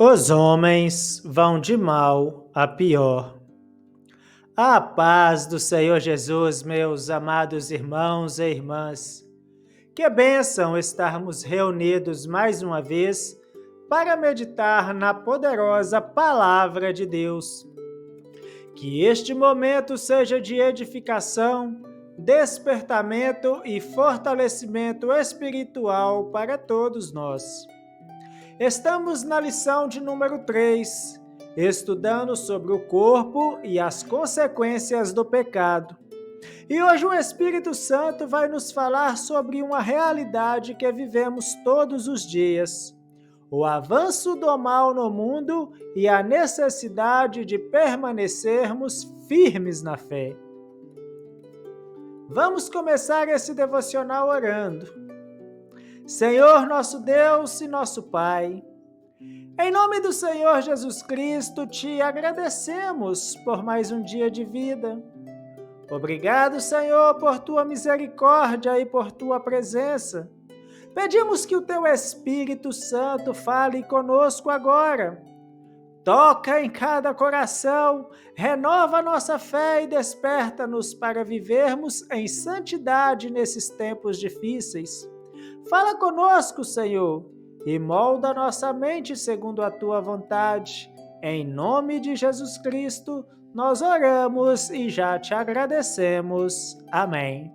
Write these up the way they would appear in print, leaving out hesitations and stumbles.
Os homens vão de mal a pior. A paz do Senhor Jesus, meus amados irmãos e irmãs. Que bênção estarmos reunidos mais uma vez para meditar na poderosa Palavra de Deus. Que este momento seja de edificação, despertamento e fortalecimento espiritual para todos nós. Estamos na lição de número 3, estudando sobre o corpo e as consequências do pecado. E hoje o Espírito Santo vai nos falar sobre uma realidade que vivemos todos os dias: o avanço do mal no mundo e a necessidade de permanecermos firmes na fé. Vamos começar esse devocional orando. Senhor nosso Deus e nosso Pai, em nome do Senhor Jesus Cristo, te agradecemos por mais um dia de vida. Obrigado, Senhor, por tua misericórdia e por tua presença. Pedimos que o teu Espírito Santo fale conosco agora. Toca em cada coração, renova nossa fé e desperta-nos para vivermos em santidade nesses tempos difíceis. Fala conosco, Senhor, e molda nossa mente segundo a tua vontade. Em nome de Jesus Cristo, nós oramos e já te agradecemos. Amém.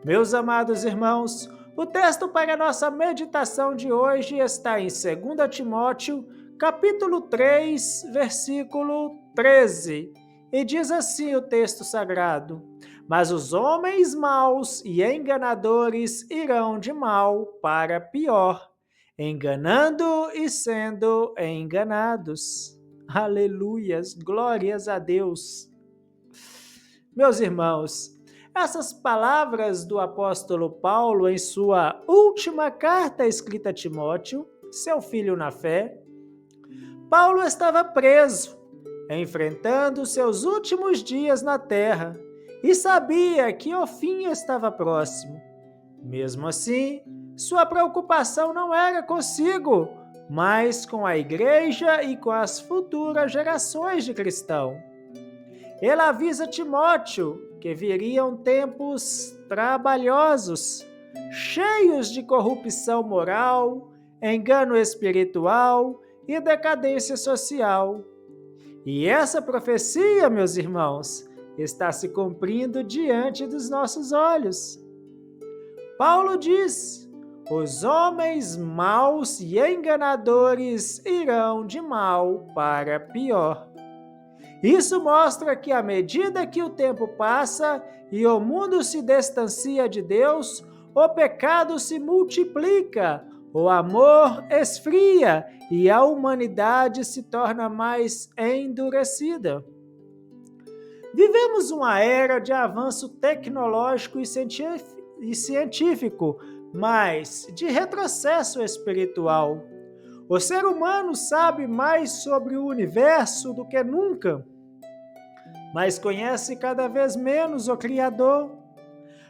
Meus amados irmãos, o texto para a nossa meditação de hoje está em 2 Timóteo, capítulo 3, versículo 13, e diz assim o texto sagrado: Mas os homens maus e enganadores irão de mal para pior, enganando e sendo enganados. Aleluias, glórias a Deus. Meus irmãos, essas palavras do apóstolo Paulo em sua última carta escrita a Timóteo, seu filho na fé, Paulo estava preso, enfrentando seus últimos dias na terra, e sabia que o fim estava próximo. Mesmo assim, sua preocupação não era consigo, mas com a igreja e com as futuras gerações de cristãos. Ele avisa Timóteo que viriam tempos trabalhosos, cheios de corrupção moral, engano espiritual e decadência social. E essa profecia, meus irmãos, está se cumprindo diante dos nossos olhos. Paulo diz: os homens maus e enganadores irão de mal para pior. Isso mostra que à medida que o tempo passa e o mundo se distancia de Deus, o pecado se multiplica, o amor esfria e a humanidade se torna mais endurecida. Vivemos uma era de avanço tecnológico e científico, mas de retrocesso espiritual. O ser humano sabe mais sobre o universo do que nunca, mas conhece cada vez menos o Criador.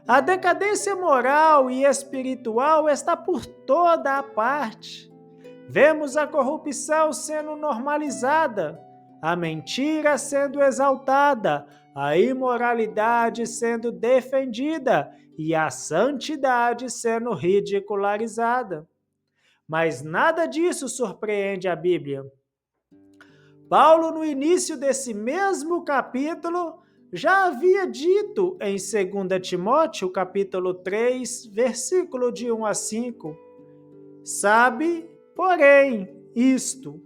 A decadência moral e espiritual está por toda a parte. Vemos a corrupção sendo normalizada, a mentira sendo exaltada, a imoralidade sendo defendida e a santidade sendo ridicularizada. Mas nada disso surpreende a Bíblia. Paulo, no início desse mesmo capítulo, já havia dito em 2 Timóteo, capítulo 3, versículo de 1 a 5, sabe, porém, isto,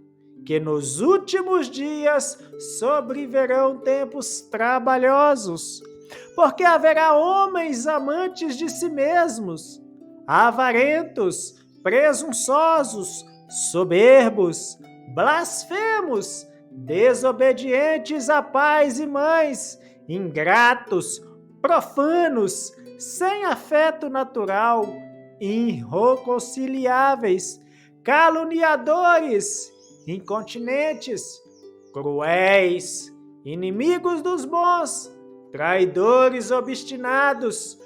que nos últimos dias sobrevirão tempos trabalhosos, porque haverá homens amantes de si mesmos, avarentos, presunçosos, soberbos, blasfemos, desobedientes a pais e mães, ingratos, profanos, sem afeto natural, irreconciliáveis, caluniadores, incontinentes, cruéis, inimigos dos bons, traidores obstinados,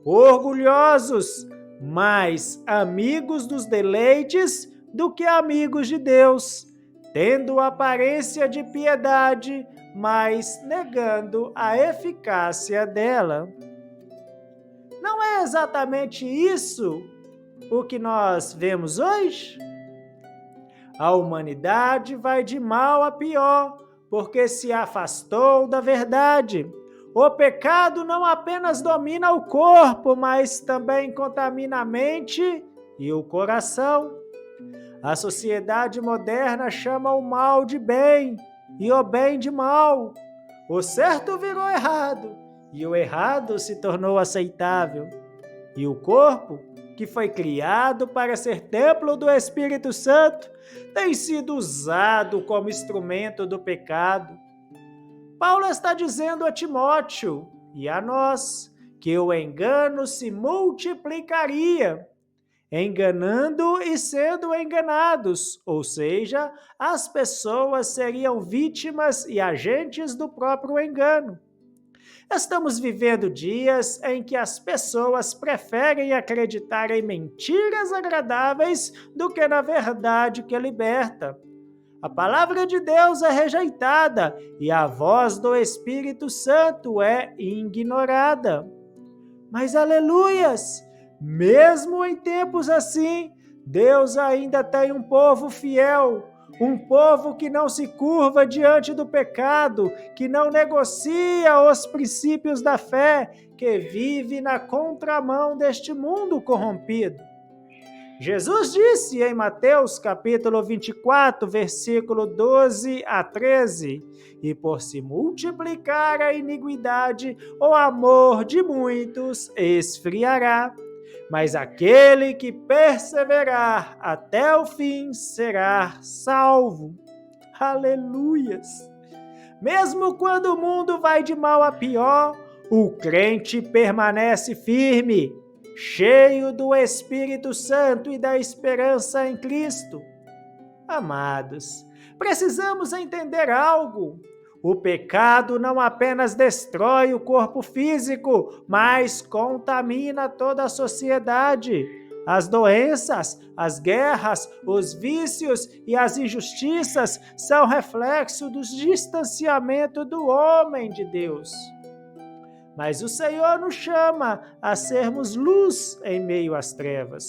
orgulhosos, mas amigos dos deleites do que amigos de Deus, tendo aparência de piedade, mas negando a eficácia dela. Não é exatamente isso o que nós vemos hoje? A humanidade vai de mal a pior, porque se afastou da verdade. O pecado não apenas domina o corpo, mas também contamina a mente e o coração. A sociedade moderna chama o mal de bem e o bem de mal. O certo virou errado e o errado se tornou aceitável. E o corpo, que foi criado para ser templo do Espírito Santo, tem sido usado como instrumento do pecado. Paulo está dizendo a Timóteo e a nós que o engano se multiplicaria, enganando e sendo enganados, ou seja, as pessoas seriam vítimas e agentes do próprio engano. Estamos vivendo dias em que as pessoas preferem acreditar em mentiras agradáveis do que na verdade que liberta. A palavra de Deus é rejeitada e a voz do Espírito Santo é ignorada. Mas aleluias! Mesmo em tempos assim, Deus ainda tem um povo fiel, um povo que não se curva diante do pecado, que não negocia os princípios da fé, que vive na contramão deste mundo corrompido. Jesus disse em Mateus capítulo 24, versículo 12 a 13, e por se multiplicar a iniquidade, o amor de muitos esfriará. Mas aquele que perseverar até o fim será salvo. Aleluias! Mesmo quando o mundo vai de mal a pior, o crente permanece firme, cheio do Espírito Santo e da esperança em Cristo. Amados, precisamos entender algo. O pecado não apenas destrói o corpo físico, mas contamina toda a sociedade. As doenças, as guerras, os vícios e as injustiças são reflexo do distanciamento do homem de Deus. Mas o Senhor nos chama a sermos luz em meio às trevas.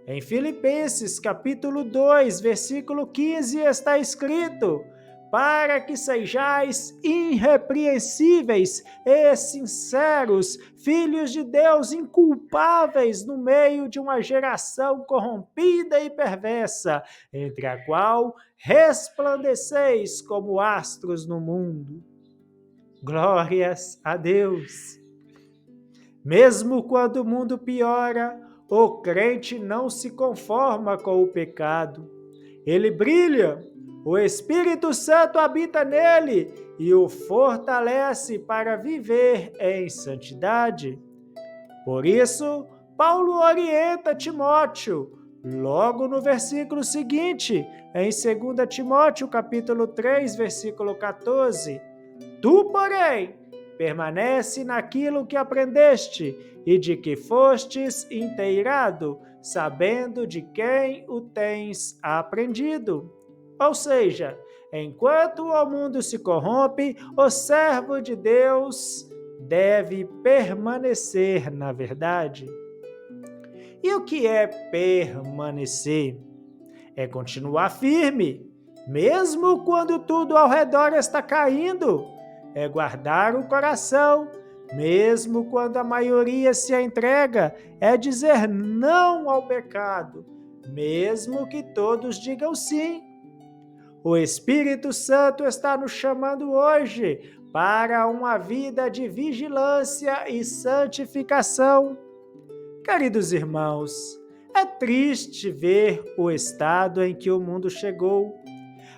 Em Filipenses capítulo 2, versículo 15 está escrito: para que sejais irrepreensíveis e sinceros, filhos de Deus inculpáveis no meio de uma geração corrompida e perversa, entre a qual resplandeceis como astros no mundo. Glórias a Deus! Mesmo quando o mundo piora, o crente não se conforma com o pecado. Ele brilha. O Espírito Santo habita nele e o fortalece para viver em santidade. Por isso, Paulo orienta Timóteo, logo no versículo seguinte, em 2 Timóteo, capítulo 3, versículo 14. Tu, porém, permanece naquilo que aprendeste e de que fostes inteirado, sabendo de quem o tens aprendido. Ou seja, enquanto o mundo se corrompe, o servo de Deus deve permanecer na verdade. E o que é permanecer? É continuar firme, mesmo quando tudo ao redor está caindo. É guardar o coração, mesmo quando a maioria se entrega. É dizer não ao pecado, mesmo que todos digam sim. O Espírito Santo está nos chamando hoje para uma vida de vigilância e santificação. Queridos irmãos, é triste ver o estado em que o mundo chegou,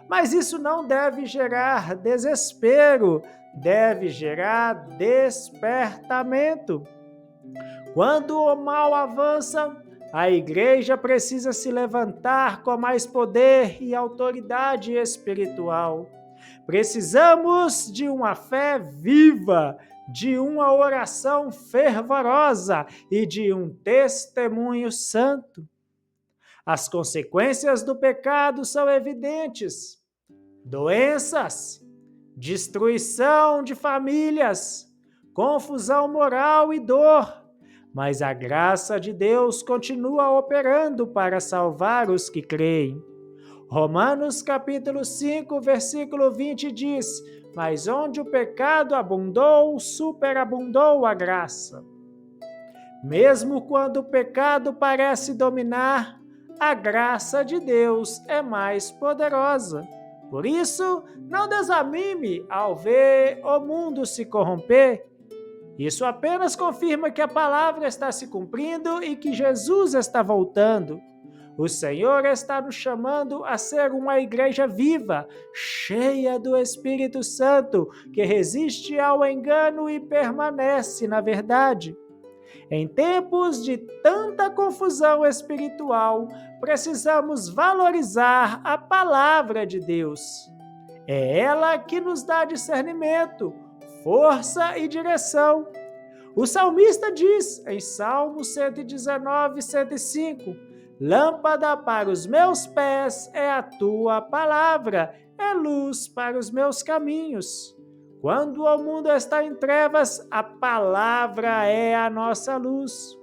mas isso não deve gerar desespero, deve gerar despertamento. Quando o mal avança, a igreja precisa se levantar com mais poder e autoridade espiritual. Precisamos de uma fé viva, de uma oração fervorosa e de um testemunho santo. As consequências do pecado são evidentes: doenças, destruição de famílias, confusão moral e dor. Mas a graça de Deus continua operando para salvar os que creem. Romanos capítulo 5, versículo 20 diz: mas onde o pecado abundou, superabundou a graça. Mesmo quando o pecado parece dominar, a graça de Deus é mais poderosa. Por isso, não desanime ao ver o mundo se corromper. Isso apenas confirma que a palavra está se cumprindo e que Jesus está voltando. O Senhor está nos chamando a ser uma igreja viva, cheia do Espírito Santo, que resiste ao engano e permanece na verdade. Em tempos de tanta confusão espiritual, precisamos valorizar a palavra de Deus. É ela que nos dá discernimento, força e direção. O salmista diz em Salmo 119, 105: lâmpada para os meus pés é a tua palavra, é luz para os meus caminhos. Quando o mundo está em trevas, a palavra é a nossa luz.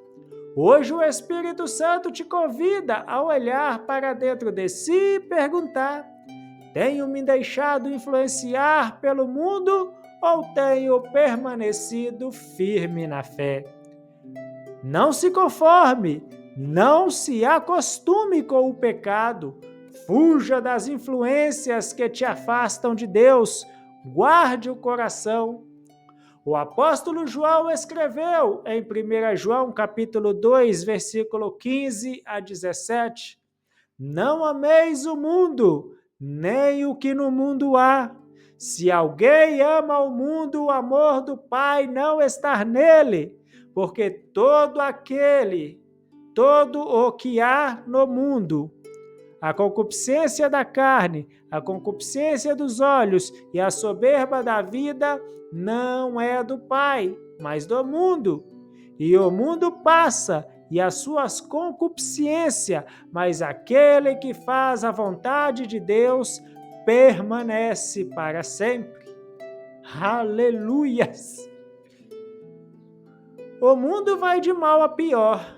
Hoje o Espírito Santo te convida a olhar para dentro de si e perguntar: tenho me deixado influenciar pelo mundo ou tenho permanecido firme na fé? Não se conforme, não se acostume com o pecado, fuja das influências que te afastam de Deus, guarde o coração. O apóstolo João escreveu em 1 João capítulo 2, versículo 15 a 17: não ameis o mundo, nem o que no mundo há. Se alguém ama o mundo, o amor do Pai não está nele, porque todo o que há no mundo, a concupiscência da carne, a concupiscência dos olhos e a soberba da vida não é do Pai, mas do mundo. E o mundo passa e as suas concupiscências, mas aquele que faz a vontade de Deus permanece para sempre. Aleluias! O mundo vai de mal a pior,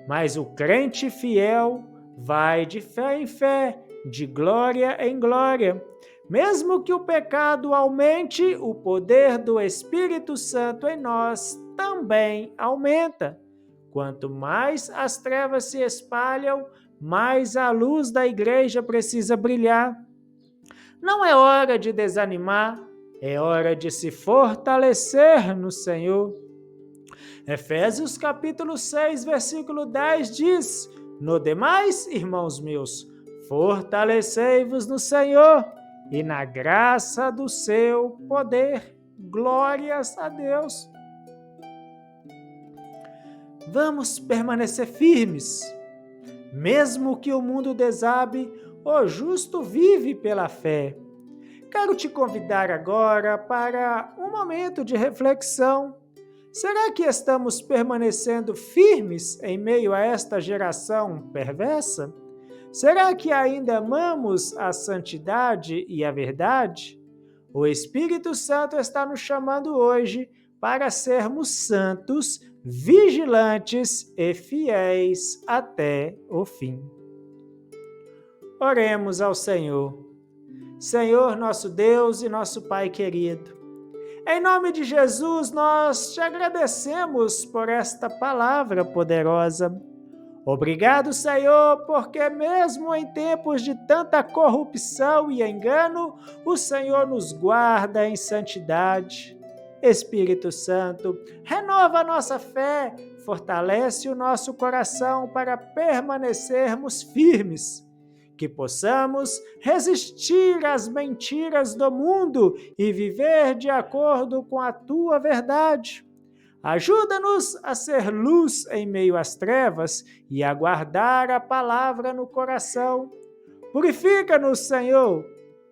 mas o crente fiel vai de fé em fé, de glória em glória. Mesmo que o pecado aumente, o poder do Espírito Santo em nós também aumenta. Quanto mais as trevas se espalham, mais a luz da igreja precisa brilhar. Não é hora de desanimar, é hora de se fortalecer no Senhor. Efésios capítulo 6, versículo 10 diz: no demais, irmãos meus, fortalecei-vos no Senhor e na graça do seu poder. Glórias a Deus. Vamos permanecer firmes. Mesmo que o mundo desabe, o justo vive pela fé. Quero te convidar agora para um momento de reflexão. Será que estamos permanecendo firmes em meio a esta geração perversa? Será que ainda amamos a santidade e a verdade? O Espírito Santo está nos chamando hoje para sermos santos, vigilantes e fiéis até o fim. Oremos ao Senhor. Senhor, nosso Deus e nosso Pai querido, em nome de Jesus, nós te agradecemos por esta palavra poderosa. Obrigado, Senhor, porque mesmo em tempos de tanta corrupção e engano, o Senhor nos guarda em santidade. Espírito Santo, renova a nossa fé, fortalece o nosso coração para permanecermos firmes. Que possamos resistir às mentiras do mundo e viver de acordo com a tua verdade. Ajuda-nos a ser luz em meio às trevas e a guardar a palavra no coração. Purifica-nos, Senhor,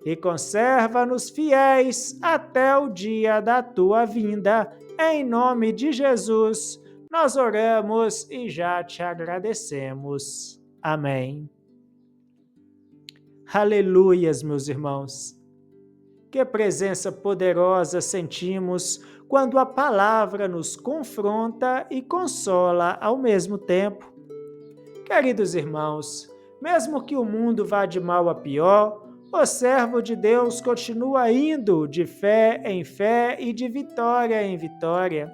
e conserva-nos fiéis até o dia da tua vinda. Em nome de Jesus, nós oramos e já te agradecemos. Amém. Aleluias, meus irmãos. Que presença poderosa sentimos quando a palavra nos confronta e consola ao mesmo tempo. Queridos irmãos, mesmo que o mundo vá de mal a pior, o servo de Deus continua indo de fé em fé e de vitória em vitória.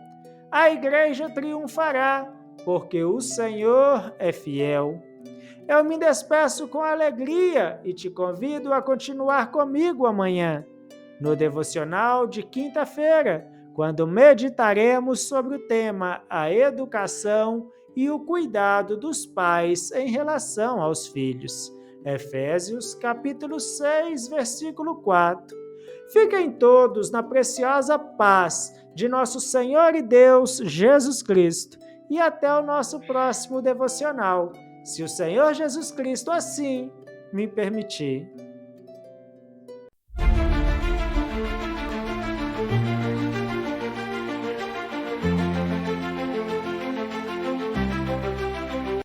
A igreja triunfará, porque o Senhor é fiel. Eu me despeço com alegria e te convido a continuar comigo amanhã, no devocional de quinta-feira, quando meditaremos sobre o tema a educação e o cuidado dos pais em relação aos filhos. Efésios, capítulo 6, versículo 4. Fiquem todos na preciosa paz de nosso Senhor e Deus Jesus Cristo e até o nosso próximo devocional, se o Senhor Jesus Cristo assim me permitir.